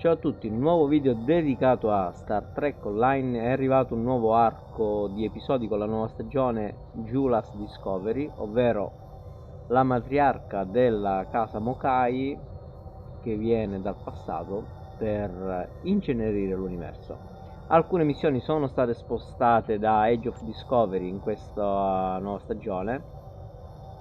Ciao a tutti, un nuovo video dedicato a Star Trek Online. È arrivato un nuovo arco di episodi con la nuova stagione Julas Discovery, ovvero la matriarca della casa Mokai che viene dal passato per incenerire l'universo. Alcune missioni sono state spostate da Age of Discovery in questa nuova stagione,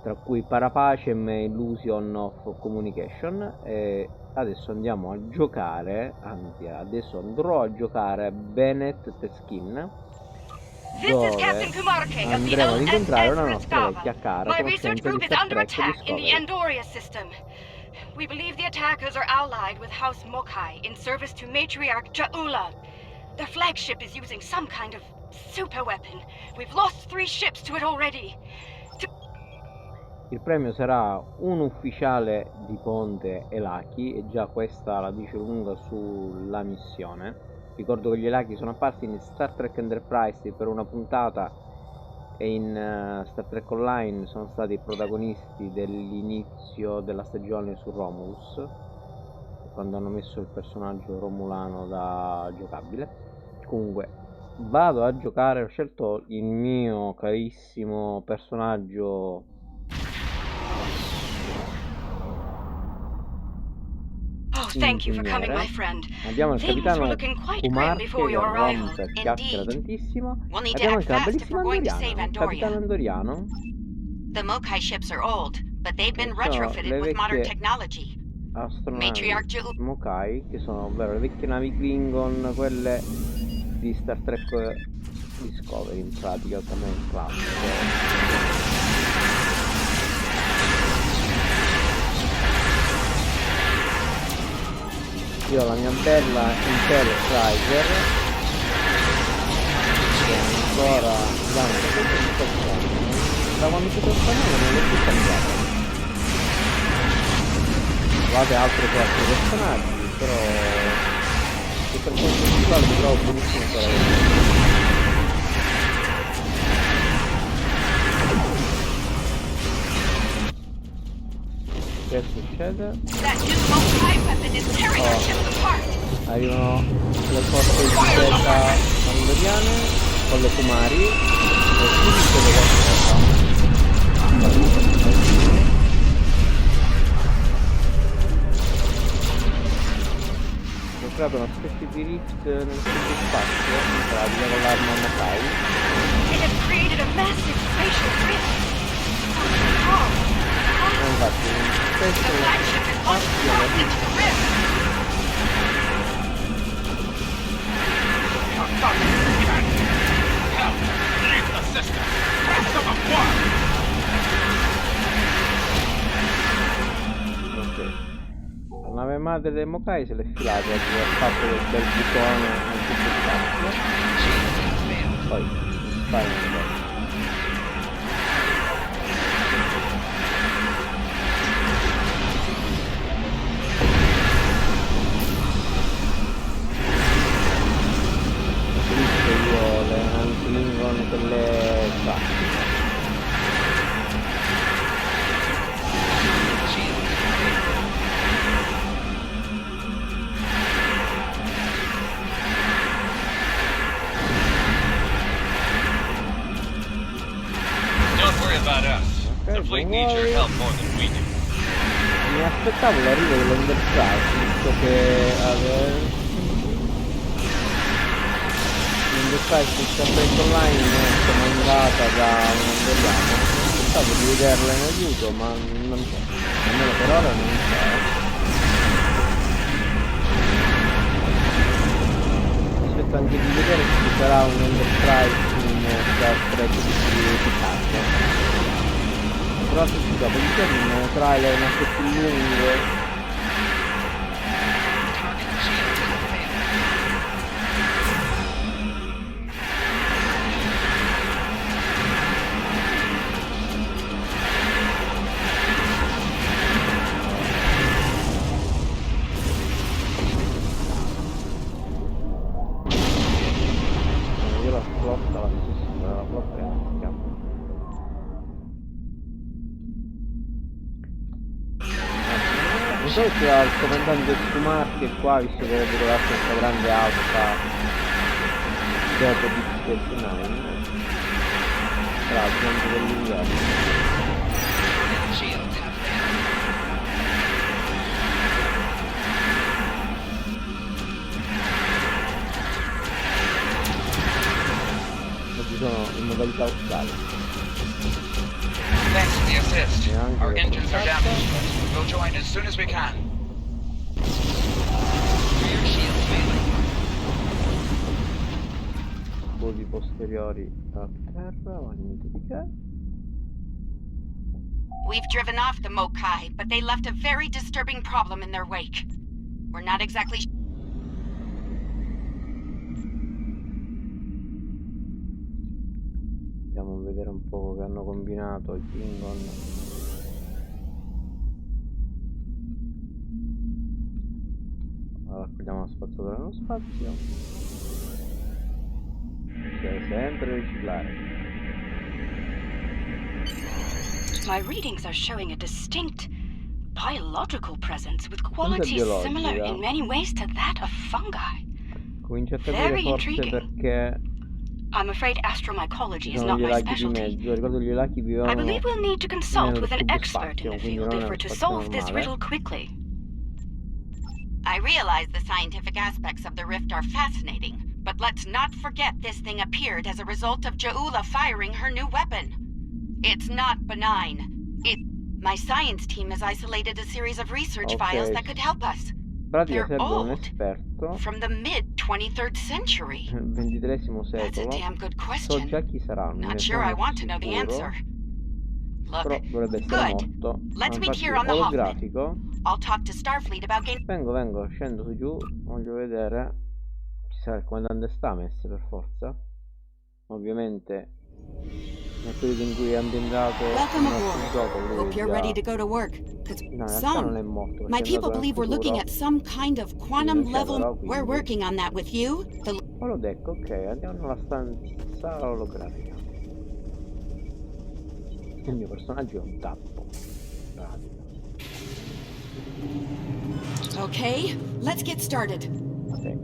tra cui Parapacem e Illusion of Communication, e adesso andiamo a giocare, anzi adesso andrò a giocare Bennett Teskin, dove andremo ad incontrare una nostra vecchia cara conoscenza di Star Trek Discovery. We believe the attackers are allied with House Mokai in service to Matriarch Ja'ula. Their flagship is using some kind of super weapon. We've lost 3 ships to it already. Il premio sarà un ufficiale di Ponte Elaki, e già questa la dice lunga sulla missione. Ricordo che gli Elaki sono apparsi in Star Trek Enterprise per una puntata e in Star Trek Online sono stati protagonisti dell'inizio della stagione su Romulus, quando hanno messo il personaggio romulano da giocabile. Comunque vado a giocare, ho scelto il mio carissimo personaggio Thank you for coming, my friend. Abbiamo il capitano Kuumaarke che rompe, chiacchiera tantissimo. Abbiamo anche la bellissima Andoriano, capitano Andoriano. The Mokai ships are old, but they've been retrofitted with modern technology. Astronavi Mokai, che sono ovvero le vecchie navi Klingon, quelle di Star Trek Discovery, in pratica, come un classico. Io ho la mia bella Imperial Striker, che ancora da quando si trasformano non l'ho più cambiato. Trovate altri 4 personaggi, però il personaggio principale mi trovo benissimo per che succede? Arrivano le forze di difesa andoriane con le Kumari e qui succede qualcosa. Ho creato una specie di rift nel stesso spazio, in pratica con l'arma Mokai. Infatti questo la nave madre dei Mokai se l'è filata, ha fatto del bel bucone nel tutto spazio, poi spara un po'. Quelle classiche. Don't worry about us. The fleet needs your help more than we do. Mi aspettavo l'arrivo dell'Enterprise, visto che l'Enterprise in Star Trek Online è comandata da un andoriano. Pensavo di vederla in aiuto, ma non c'è, almeno per ora non c'è. Aspetto anche di vedere se ci sarà un Enterprise in Star Trek di Picard. Però se ci dopo un trailer un po' più lungo. Non so se c'era il comandante Kuumaarke qua, visto che avrebbe trovato questa grande auto dopo di 9. Tra l'altro anche dell'inverno. Shields have Oggi sono in modalità ostale. Thanks for the assist. Our engines are damaged, but we'll join as soon as we can. Rear shields failing. Voli posteriori a terra, ma niente di che. We've driven off the Mokai, but they left a very disturbing problem in their wake. We're not exactly Andiamo a vedere un po' che hanno combinato i Klingon. Allora, raccogliamo la spazzatura nello spazio. C'è sempre riciclare. My readings are showing a distinct biological presence with qualities similar in many ways to that of fungi. Comincio a capire Very forse intriguing. perché I'm afraid astromycology ci is sono not gli my laghi di specialty. mezzo. Ricordo gli laghi I vivevano believe we'll need to consult nello with an expert in subspazio, the quindi field non if nello we're to spazio solve this normale. riddle quickly. I realize the scientific aspects of the rift are fascinating, but let's not forget this thing appeared as a result of Ja'ula firing her new weapon. It's not benign. My science team has isolated a series of research files that could help us. In pratica They're serve un old, esperto from the mid-23rd century. nel XXIII That's a secolo. damn good So question. già chi sarà, non ne Not sure I sono want to know the sicuro, answer. però Look, dovrebbe essere good. morto. Let's meet Infatti, here on the Hoffman. olografico. I'll talk to Starfleet about getting... Vengo, scendo su giù, voglio vedere. Ci sarà il comandante Stamets per forza. Ovviamente nel periodo in cui è ambientato Welcome il nostro aboard. gioco, lui Hope you're già... ready to go to work. Cause No, in realtà non è some, morto, my perché è people andato nel believe we're looking futuro. at some kind of Sì, quantum non c'è level. però, We're quindi. working on that with you. The Olodeck, ok, andiamo nella stanza olografica. Il mio personaggio è un tappo. Okay, let's get started. Ok.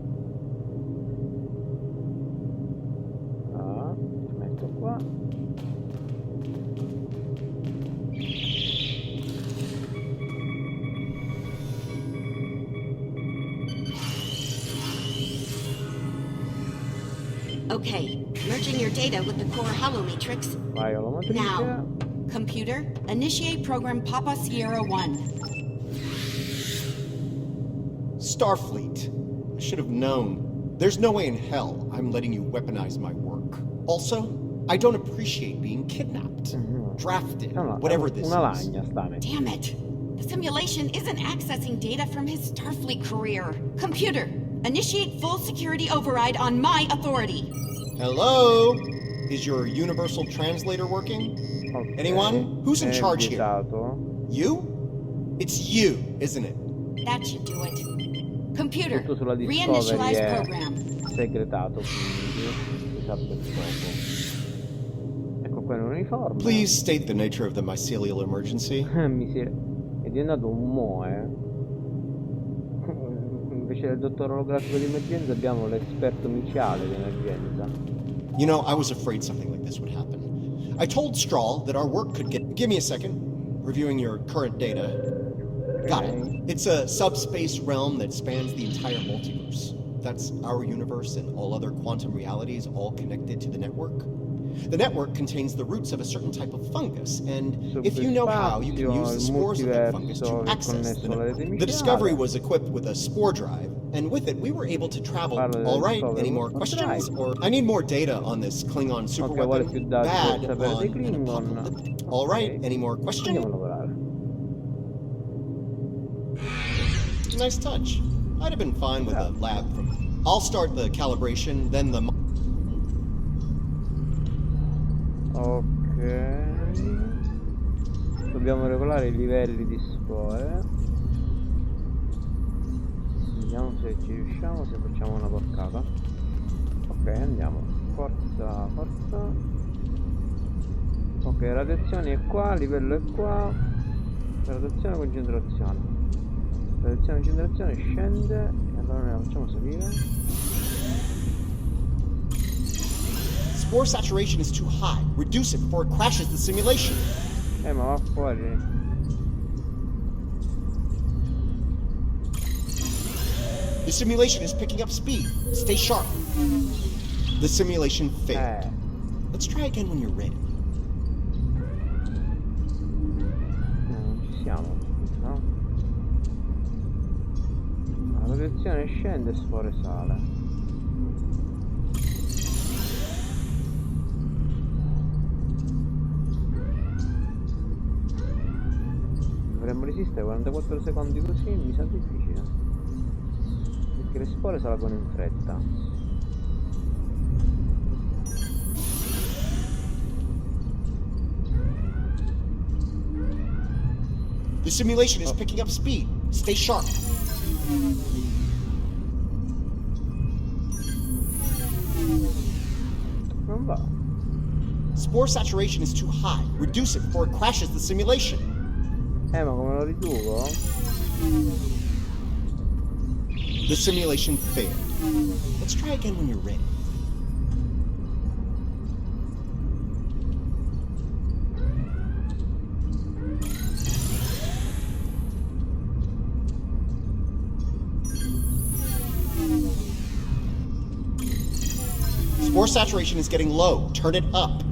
Ah, metto qua. Okay, merging your data with the core holomatrix. Vai alla matrice. Now, computer, initiate program Papa Sierra 1. Starfleet. I should have known. There's no way in hell I'm letting you weaponize my work. Also, I don't appreciate being kidnapped, drafted, whatever this una is. lagna, Stamets. Damn it! The simulation isn't accessing data from his Starfleet career. Computer, initiate full security override on my authority. Hello? Is your universal translator working? Okay. Anyone? Who's in charge here? Vietato. You? It's you, isn't it? That should do it. Computer, Tutto sulla Discovery reinitialize è program. segretato, quindi si sa ben poco. Ecco qua in uniforme. Please state the nature of the mycelial emergency. È diventato un Moe. Invece del dottore olografico di emergenza abbiamo l'esperto miciale di emergenza. You know, I was afraid something like this would happen. I told Strahl that our work could get... Give me a second. Reviewing your current data. Got it. It's a subspace realm that spans the entire multiverse. That's our universe and all other quantum realities all connected to the network. The network contains the roots of a certain type of fungus, and if you know how, you can use the spores of that fungus to access the network. The Discovery was equipped with a spore drive, and with it we were able to travel. All right, any more questions? Or I need more data on this Klingon superweapon. Bad on Apocalypse. All right, any more questions? Andiamo a lavorare. Nice touch. I'd have been fine with a lab from... I'll start the calibration, then the... Ok. Dobbiamo regolare i livelli di spore. Vediamo se ci riusciamo, se facciamo una porcata. Ok, andiamo. Forza, forza. Ok, radiazione è qua, livello è qua. Radiazione, concentrazione. Selezione generazione scende e allora noi la facciamo salire. Spore saturation is too high. Reduce it before it crashes the simulation. Ma va fuori. The simulation is picking up speed. Stay sharp. The simulation failed. Let's try again when you're ready. Non ci siamo, no? La protezione scende e Spore sale. Dovremmo resistere 44 secondi così, mi sa difficile. Perché le spore salgono in fretta. The simulation is picking up speed. Stay sharp. Non va. Spore saturation is too high. Reduce it before it crashes the simulation. Ma come lo riduco? The simulation failed. Let's try again when you're ready. Spore saturation is getting low. Turn it up.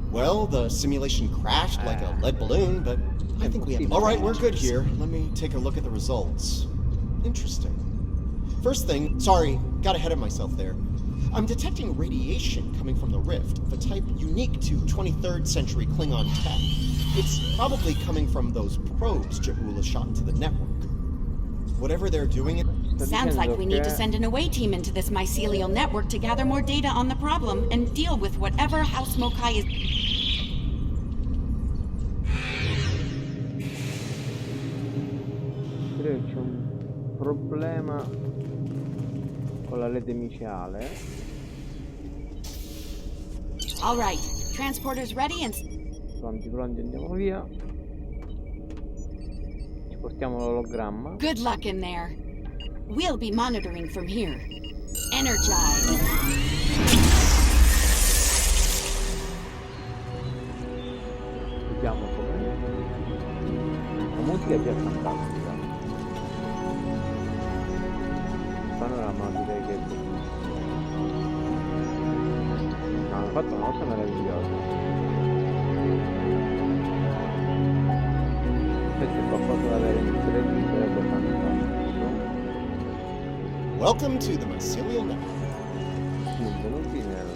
Well, the simulation crashed like a lead balloon, but I think we have... All right, we're good here. Let me take a look at the results. Interesting. First thing, sorry, got ahead of myself there. I'm detecting radiation coming from the rift of a type unique to 23rd century Klingon tech. It's probably coming from those probes Ja'ula shot into the network. Whatever they're doing... Sounds like we need to send an away team into this mycelial network to gather more data on the problem and deal with whatever House Mokai is... Credo che c'è un problema con la rete miciale. All right, transporter's ready and... Pronti, andiamo via. Ci portiamo l'ologramma. Good luck in there. We'll be monitoring from here. Energize. Vediamo com'è. La musica è già fantastica. Il panorama direi che è bellissimo. No, hanno fatto una cosa meravigliosa. Questo è qualcosa da avere in 3D, sarebbe fantastico. Welcome to the Mycelial Network. Benvenuti nel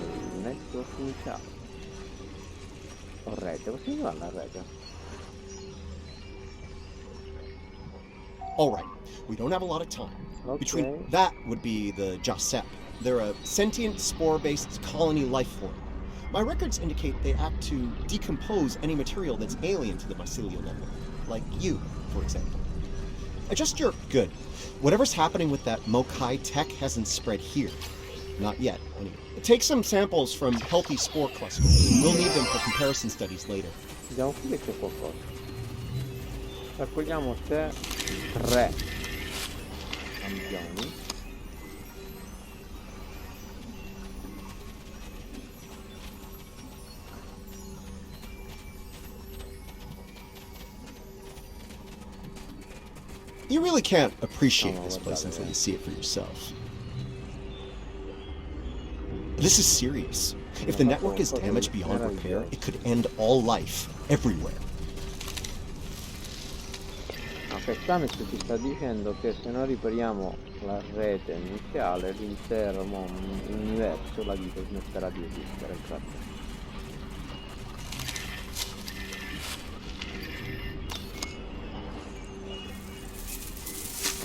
network iniziale. O rete, possiamo chiamarla rete? All right, we don't have a lot of time. Okay. Between that would be the Jasep. They're a sentient spore-based colony life form. My records indicate they act to decompose any material that's alien to the mycelial network, like you, for example. Adjust your... Good. Whatever's happening with that Mokai tech hasn't spread here. Not yet, anyway. Take some samples from healthy spore clusters. We'll need them for comparison studies later. Vediamo qui che c'è qualcosa. Raccogliamo te 3 campioni. You really can't appreciate this place until you see it for yourself. This is serious. If the network is damaged beyond repair, it could end all life, everywhere. Ok, Stamets ti sta dicendo che se non ripariamo la rete iniziale, l'intero universo, la vita smetterà di esistere, infatti.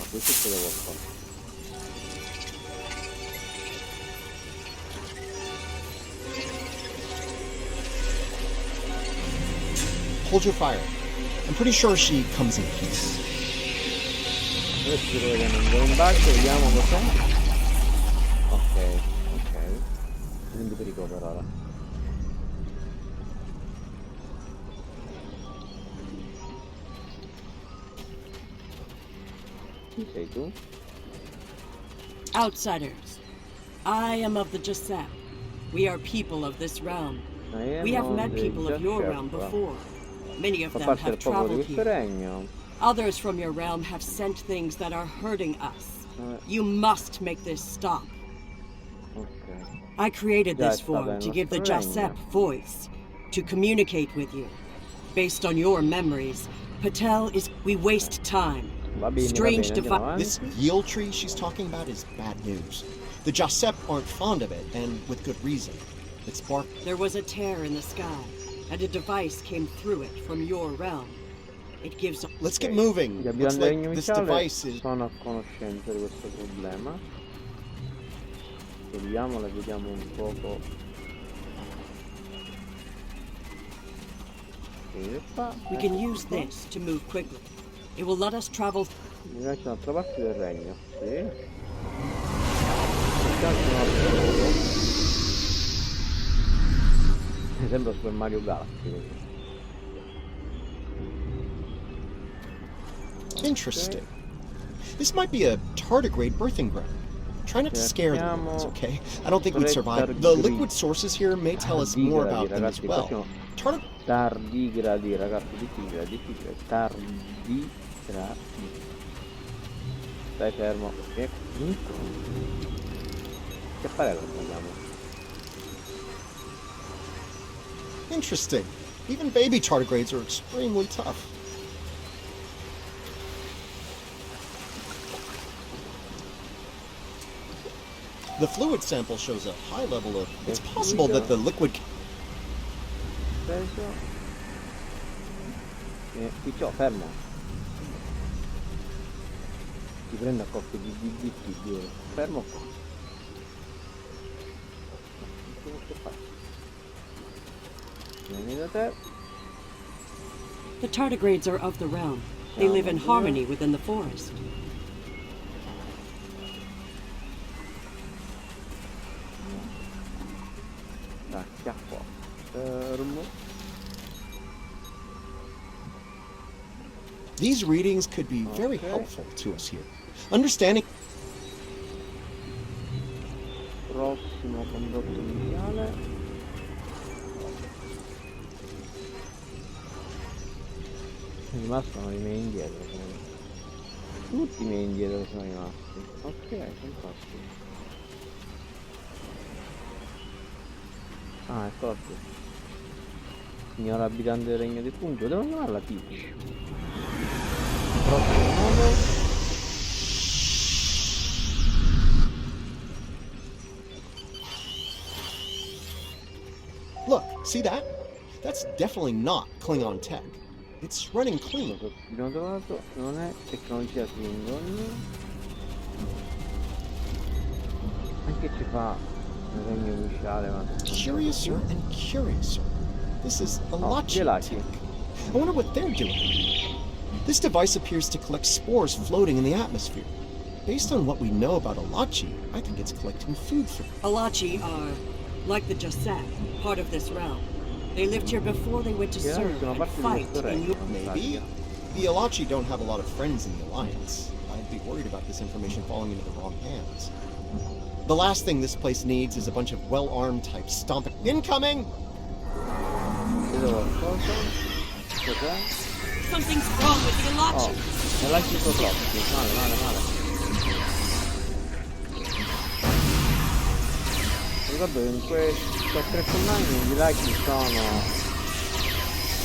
Qui succede qualcosa. Hold your fire. I'm pretty sure she comes in peace. Adesso ci vediamo un bacio, vediamo cos'è. Ok. Quindi pericolo per ora. Chi sei tu? Outsiders, I am of the Gisep. We are people of this realm. We have met people of your realm before. Many of them have traveled here. Others from your realm have sent things that are hurting us. You must make this stop. Ok. I created this form to give the Gisep voice, to communicate with you. Based on your memories, Patel is... We waste time. Strange device. This yield tree she's talking about is bad news. The Gisep aren't fond of it, and with good reason. It's bark. There was a tear in the sky, and a device came through it from your realm. It gives... Let's get moving. Looks like this device is... Sono a conoscenza di questo problema. Vediamola, vediamo un poco. We can use this to move quickly. It will let us travel... C'è un'altra parte del regno, sì. Mi sembra Super Mario Galaxy. Interesting. This might be a tardigrade birthing ground. Try not to scare the ones, okay? I don't think we'd survive. The liquid sources here may tell us more about them as well. Tardigradi, ragazzi, difficile. Tardigradi. Stai fermo. Che parere abbiamo? Interesting. Even baby tardigrades are extremely tough. The fluid sample shows a high level of... It's possible that the liquid... Picciò, fermo. Ti prendo a coppie di fermo qua. Che fai? Vieni da te. The tardigrades are of the realm. They live in harmony within the forest. Acchiappò. Fermo. These readings could be very helpful to us here. Understanding... Prossimo condotto iniziale. Rimastono i miei indietro. Tutti i miei indietro sono rimasti. Ok, fantastico. Ah, eccola qui. Signora abitante del regno di Fungo. Devo chiamarla Peach. Prossimo nome. Look, see that? That's definitely not Klingon tech. It's running clean. Abbiamo trovato, non è tecnologia Klingon. Anche ci fa il regno ufficiale, ma... Curiouser and curiouser. This is a Lachi Lachi. tech. I wonder what they're doing. This device appears to collect spores floating in the atmosphere. Based on what we know about Alachi, I think it's collecting food for... Alachi are, like the Gisep, part of this realm. They lived here before they went to serve and fight in your... Maybe. The Alachi don't have a lot of friends in the Alliance. I'd be worried about this information falling into the wrong hands. The last thing this place needs is a bunch of well-armed types stomping... Incoming! Something's wrong with the Alachi! Alachi sono male. Ricordo che in questo Trek Online gli Lachi sono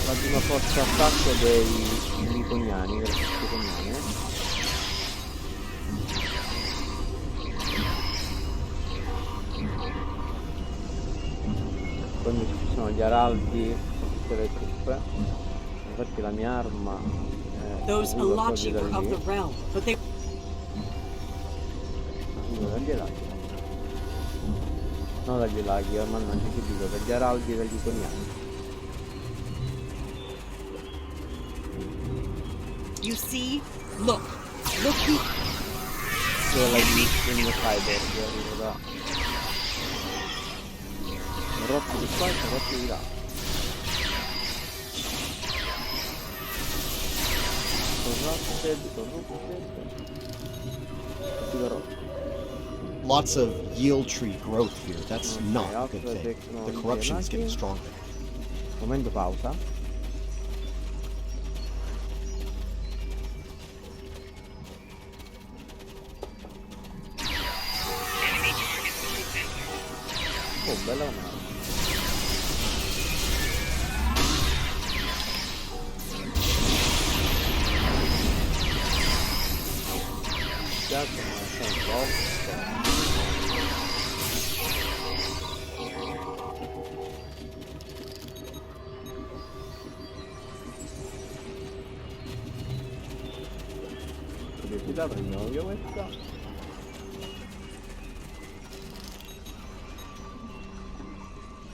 la prima forza attacco dei Niconiani, delle Niconiane. Quindi ci sono gli araldi, tutte le truppe. Infatti la mia arma Those Alachi were of the realm, but they... dagli Lachi. No, dagli Lachi, mannaggia che dico, dagli araldi degli Iconiani. You see? Look, Dove l'hai visto il mio cyborg? Arrivo da... rotto di qua e rotto di là. Lots of yield tree growth here. That's not a good thing. The corruption is getting stronger. Momento pausa. Oh, bella la mano. Curiosità, prendiamo via questa.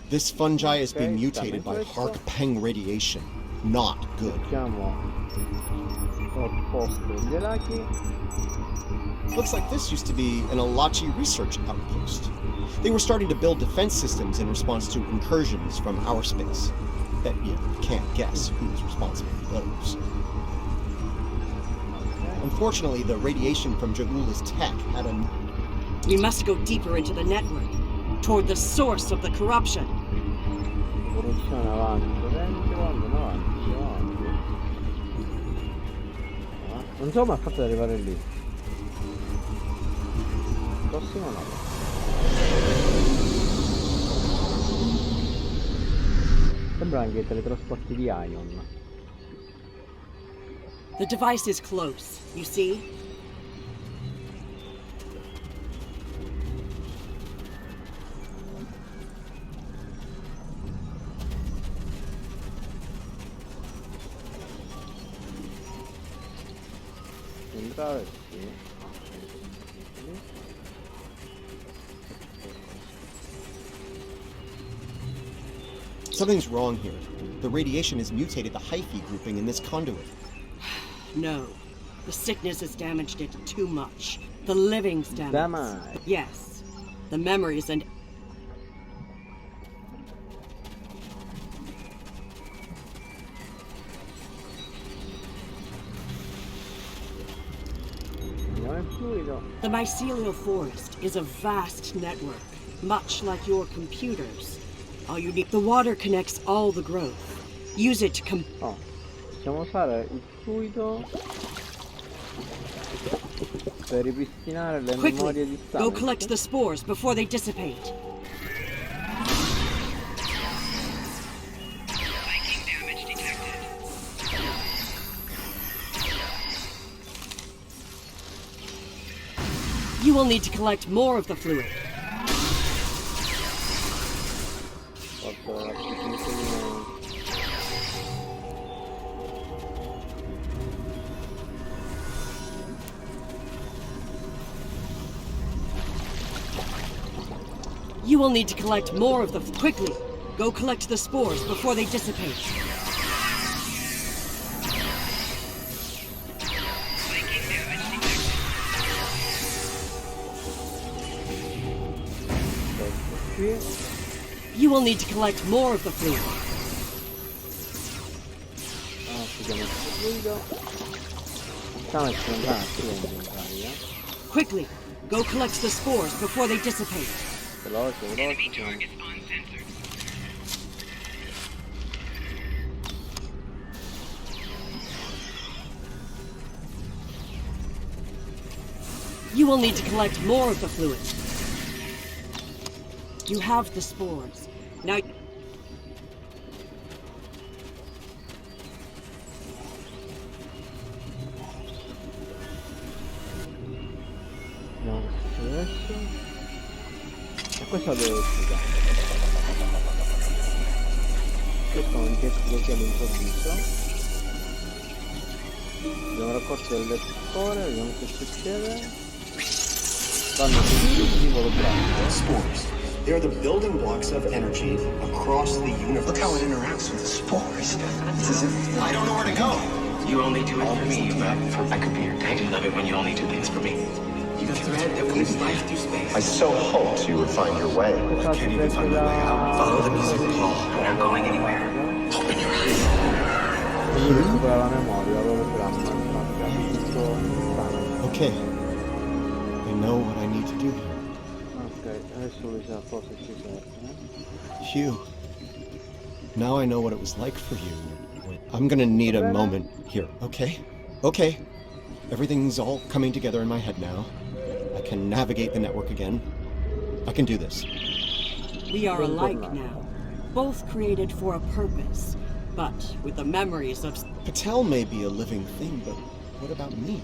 This fungi is being mutated by Hark-Peng radiation. Not good. Looks like this used to be an Alachi research outpost. They were starting to build defense systems in response to incursions from our space. Bet you can't guess who's responsible for those. Unfortunately, the radiation from Ja'ula's tech had a... We must go deeper into the network, toward the source of the corruption. Corruzione avanti, avanti. Non so come ha fatto ad arrivare lì. Prossimo no. Sembra anche i teletrasporti di Ion. The device is close, you see? Something's wrong here. The radiation has mutated the hyphae grouping in this conduit. No. The sickness has damaged it too much. The living Stamets. Damage. Yes. The memories and... The mycelial forest is a vast network, much like your computers. All you need... The water connects all the growth. Use it to Possiamo usare il fluido per ripristinare le memorie di Stamets. Go collect the spores before they dissipate. You will need to collect more of the fluid. You will need to collect more of the... Quickly! Go collect the spores before they dissipate. You will need to collect more of the fluid. Quickly! Go collect the spores before they dissipate. Enemy targets uncensored. You will need to collect more of the fluid. You have the spores. Now... Questo deve uscire. Questo è un gesto così all'improvviso. Abbiamo raccolto delle spore, vediamo che succede. Vanno tutti di volo bravo. Spores. They are the building blocks of energy across the universe. Look how it interacts with the spores. It's as if... I don't know where to go. You only do it for me, but I could be your date. I love it when you only do things for me. You're the thread that weaves life through space. I so hoped you would find your way. I can't even find my way out. Follow the music, Paul. We're not going anywhere. Open your eyes. Okay. I know what I need to do here. Ok, adesso lui sa cosa ci serve. Hugh, now I know what it was like for you. I'm gonna need a moment here, okay? Okay. Everything's all coming together in my head now. I can navigate the network again. I can do this. We are alike now, both created for a purpose, but with the memories of... Patel may be a living thing, but what about me?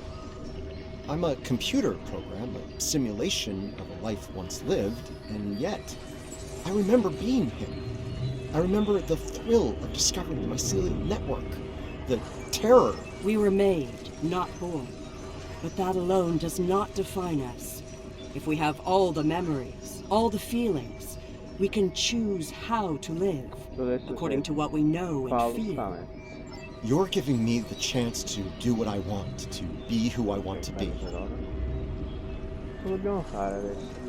I'm a computer program, a simulation of a life once lived, and yet I remember being him. I remember the thrill of discovering the mycelium network, the terror. We were made, not born. But that alone does not define us. If we have all the memories, all the feelings, we can choose how to live, according to what we know and feel. You're giving me the chance to do what I want, to be who I want to be. Cosa dobbiamo fare adesso?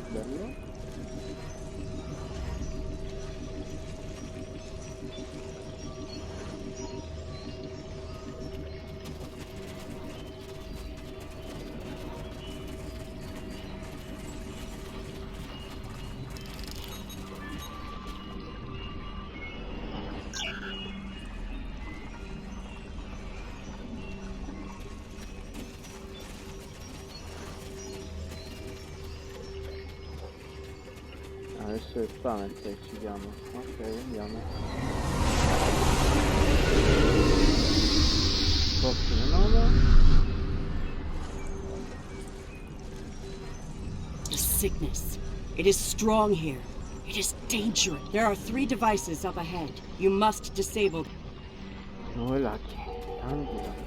Adesso è Stamets che ci chiama. Ok, andiamo. Prossima 9. The sickness. It is strong here. It is dangerous. There are 3 devices up ahead. You must disable them. No, è là. Tanti.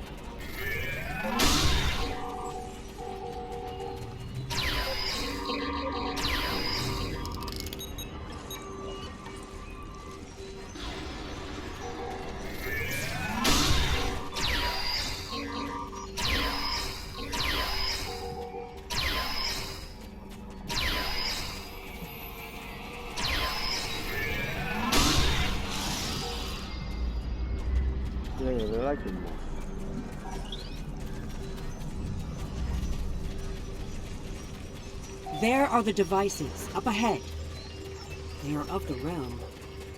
There are the devices, up ahead. They are of the realm,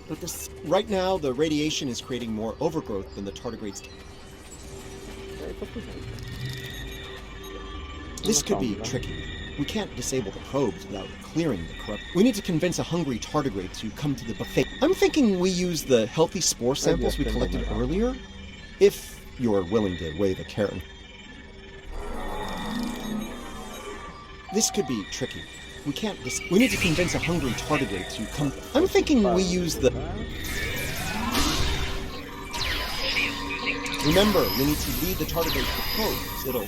but the... Right now, the radiation is creating more overgrowth than the tardigrades. This could be tricky. We can't disable the probes without clearing the corrupt... We need to convince a hungry tardigrade to come to the buffet. I'm thinking we use the healthy spore samples we collected earlier, if you're willing to weigh the carrot. This could be tricky. We can't we need to convince a hungry tardigrade to come... I'm thinking we use the... Remember, we need to lead the tardigrade to the probes. It'll...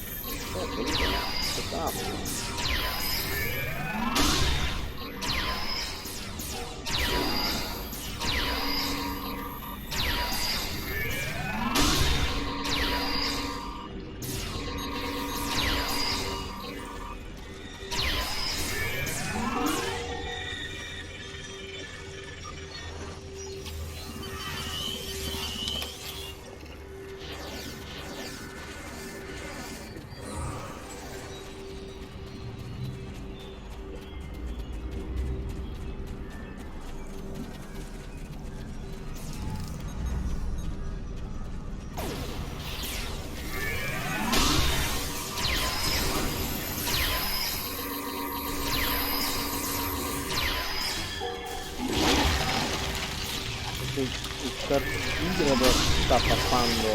Il carboidrato sta passando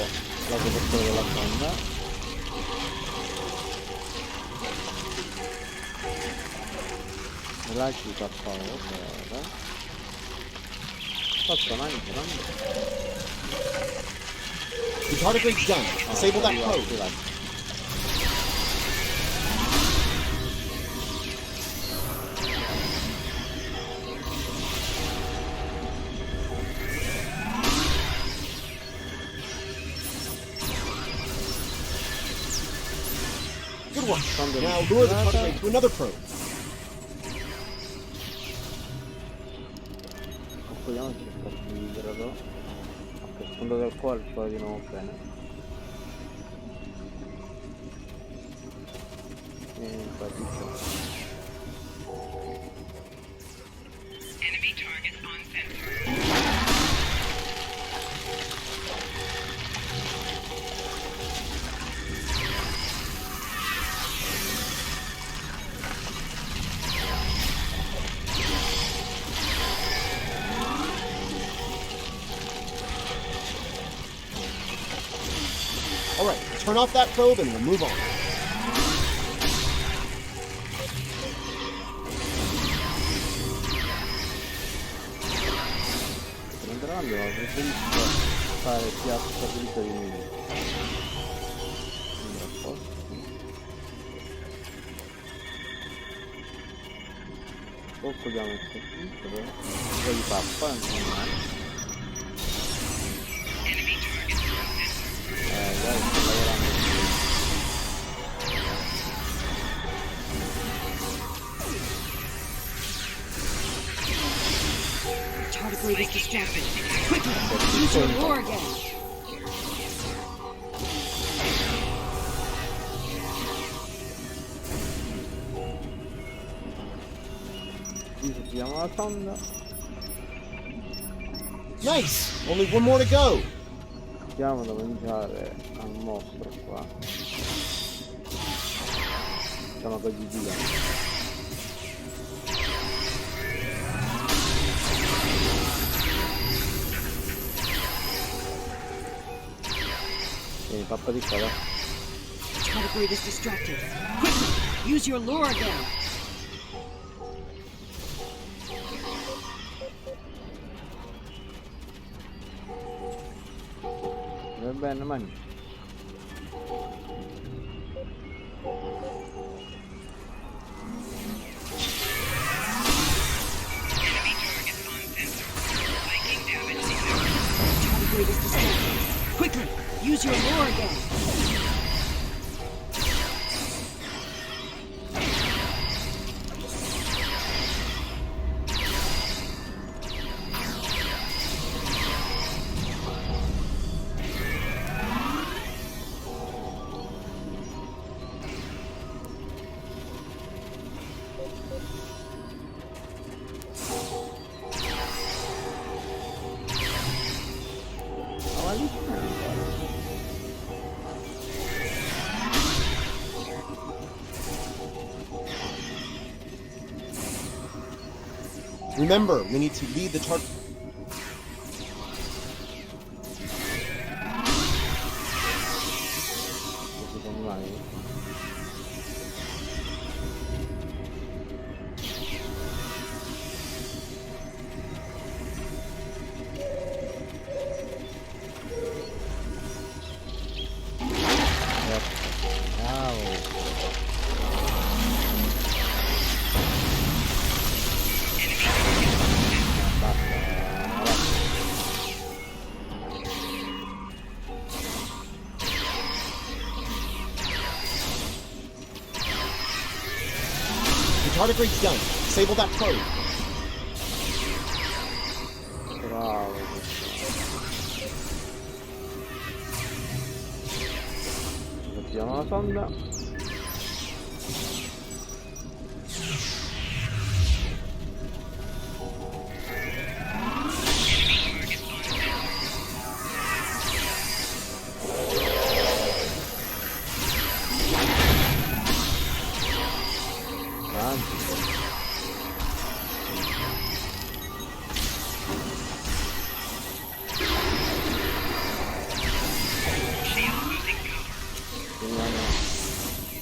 la copertura della sonda. Là ci tappavo bene. Faccio un anche, no? The tardigrade's done. Disable that probe. Now lure the tardigrade to another probe. Vediamo se sta liberato. Ok, sfondo del cuore, poi di nuovo bene. E infatti Enemy target on sensor. All right, turn off that probe and we'll move on. Entrando, preferisco fare piatto stabilito di nemici. Poco abbiamo messo tutto, un po' di pappa, insomma. Dai, sto lavorando qui. Tardigrade is distracted. Quickly, use your lure again. Disattiviamo la sonda. Nice! Only one more to go! Diamo da mangiare al mostro qua. Facciamo così di là. Vieni, pappa di qua, dai. Tardigrade is distracted. Quickly, use your lure again. Va bene, mani. Tardigrade is distracted. Quickly, use your lure again. Remember, we need to lead the target. Tardigrade's done. Disable that probe. Bravo. Mettiamo la sonda.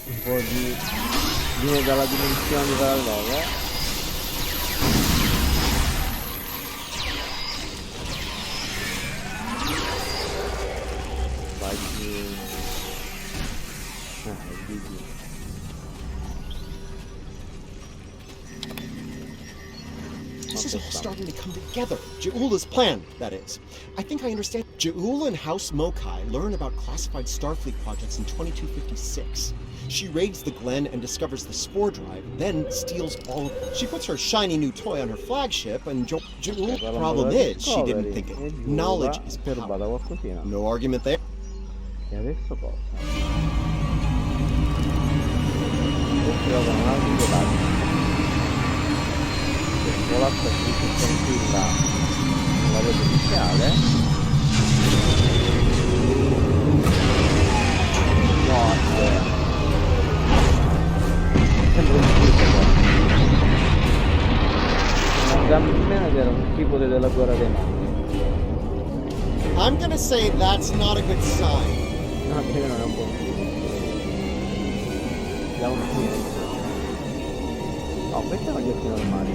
Un po' di viene dalla dimensione parallela. Vai di This is all starting to come together. Ja'ula's plan, that is. I think I understand. Ja'ula and House Mokai learned about classified Starfleet projects in 2256. She raids the Glen and discovers the spore drive, then steals all of it. She puts her shiny new toy on her flagship, and problem is, she didn't think it. Knowledge is power. No argument there. E adesso cosa? Adesso trovano un altro dettaglio. Se volata si tranquilla nella rete iniziale. No, sembra un tipo non dà nemmeno che era un tipo della guerra dei mondi. I'm gonna say that's not a good sign. No, che non è un buon tipo. Da un tipo. No, mettiamo gli occhi normali.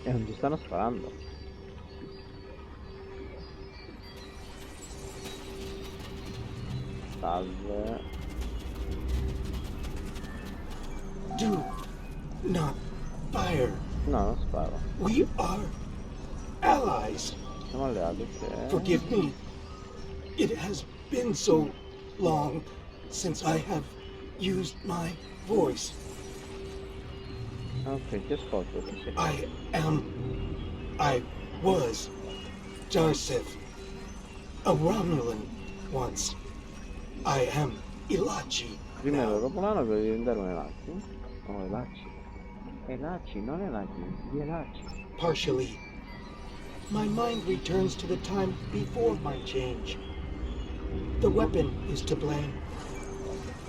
E non ci stanno sparando. Salve. Do not fire. No, non sparo. We are allies. Siamo alleati, ok. Forgive me. It has been so long since I have used my voice. Ok, ti ascolto. Sì. I was Jarseth, a Romulan once. I am Ilachi. Prima ero Romulano per diventare un Elachi. Oh, Elachi. Elachi, non Elachi, gli Elachi. Partially. My mind returns to the time before my change. The weapon is to blame.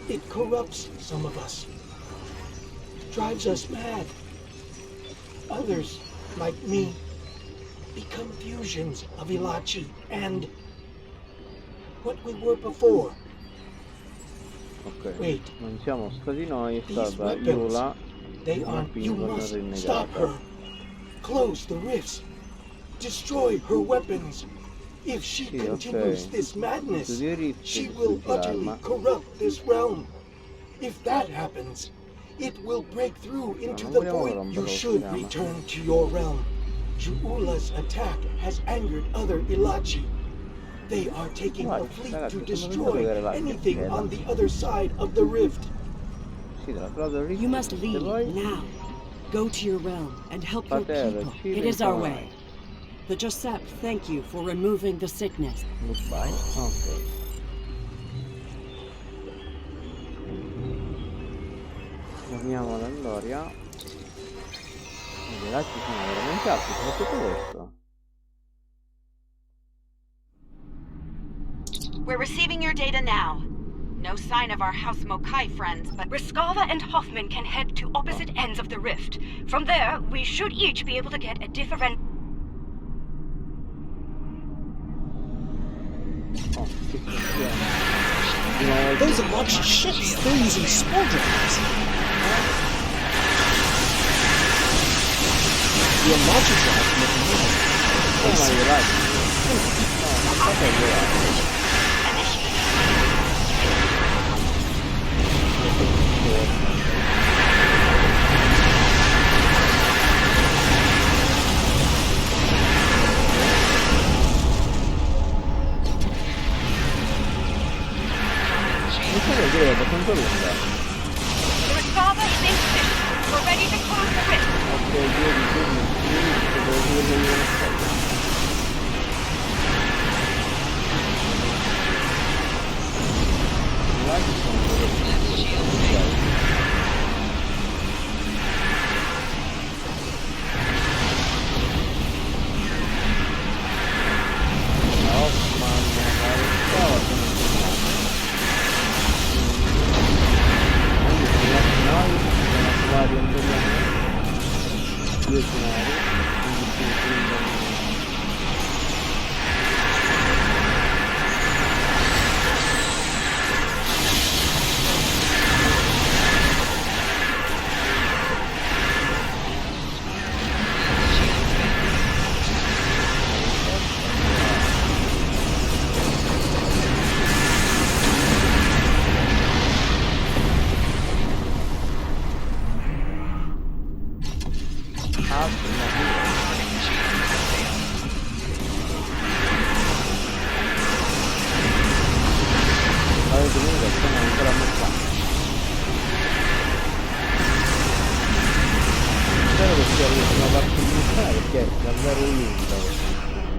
It corrupts some of us. Drives us mad. Others, like me, become fusions of Ilachi and what we were before. Ok, Wait. non siamo stati noi, è These stata weapons, Yula. they aren't. You must stop her. Close the rifts. Destroy her weapons. If she continues this madness, she will utterly corrupt this realm. If that happens, it will break through into the void. You should return to your realm. Ju'ula's attack has angered other Ilachi. They are taking a fleet to destroy anything on the other side of the rift. You must leave now. Go to your realm and help your people. It is our way. The Josep thank you for removing the sickness. Goodbye. Ok. Torniamo all'Andoria. I lati sono veramente alti, soprattutto questo. We're receiving your data now. No sign of our House Mokai friends, but Riskava and Hoffman can head to opposite ends of the rift. From there, we should each be able to get a different... Oh, che funziona. Those Ilachi ships, they're using spore drives. The Ilachi drive make noise. Oh my god. No, non fate vedere. Mi sa che è abbastanza lunga. The Riskava is in position. We're ready to close the rift. Ok, io di turno devo vedere una cosa. Due scenari, quindi comunque sono ancora qua. Spero che sia l'ultima parte di missione perché è davvero lunga,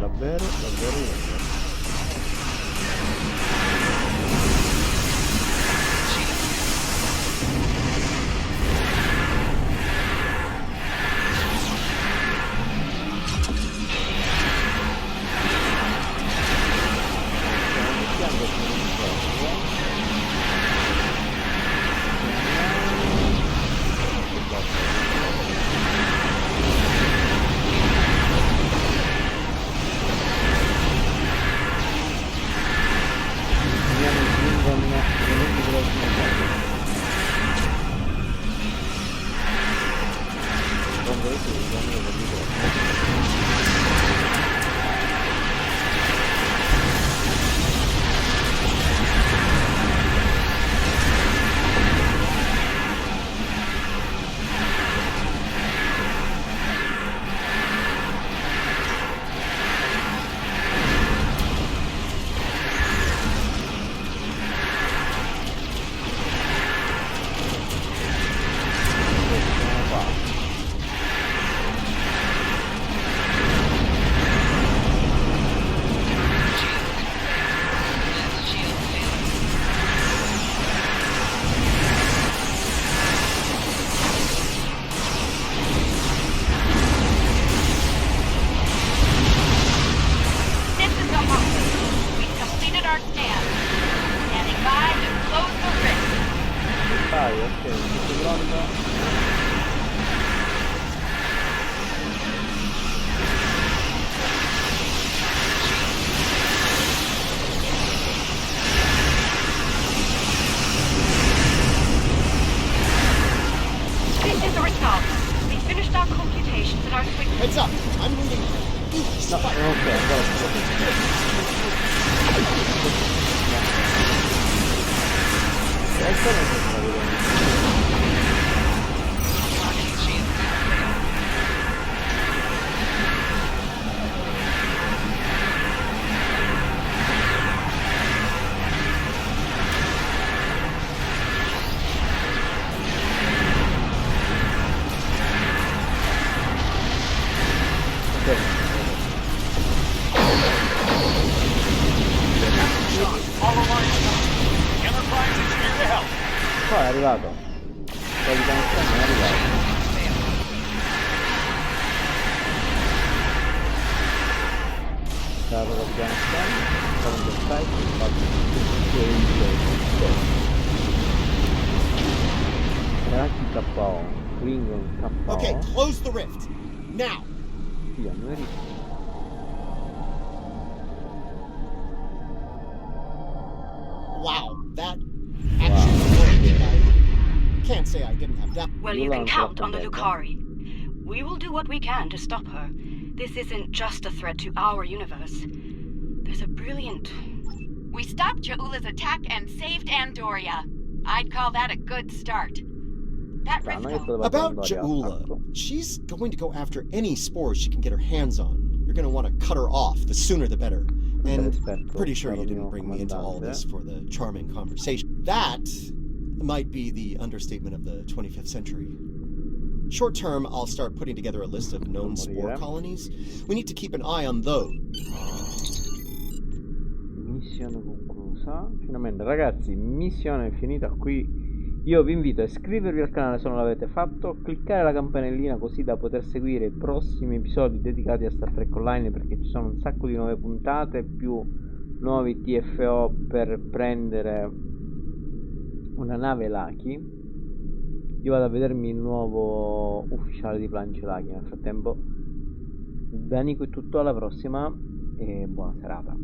davvero lunga. Heads up! I'm moving east. Poi è arrivato. Poi di connessione è arrivato. Stato di connessione, stato di site, fatto KO, Klingon KO. Okay, close the rift. Now. Via, non è Wow, that actually worked. I can't say I didn't have doubt. Well, you can count on the Lucari. We will do what we can to stop her. This isn't just a threat to our universe. There's a brilliant... We stopped Ja'ula's attack and saved Andoria. I'd call that a good start. That rift About Ja'ula, she's going to go after any spores she can get her hands on. You're going to want to cut her off, the sooner the better. And pretty sure you didn't bring me into all this for the charming conversation. That might be the understatement of the 25th century. Short term, I'll start putting together a list of known spore colonies. We need to keep an eye on those. Missione conclusa. Finalmente ragazzi, missione finita qui. Io vi invito a iscrivervi al canale se non l'avete fatto, cliccare la campanellina così da poter seguire i prossimi episodi dedicati a Star Trek Online, perché ci sono un sacco di nuove puntate, più nuovi TFO per prendere una nave Lucky. Io vado a vedermi il nuovo ufficiale di Planche Lucky. Nel frattempo da Nico è tutto, alla prossima e buona serata.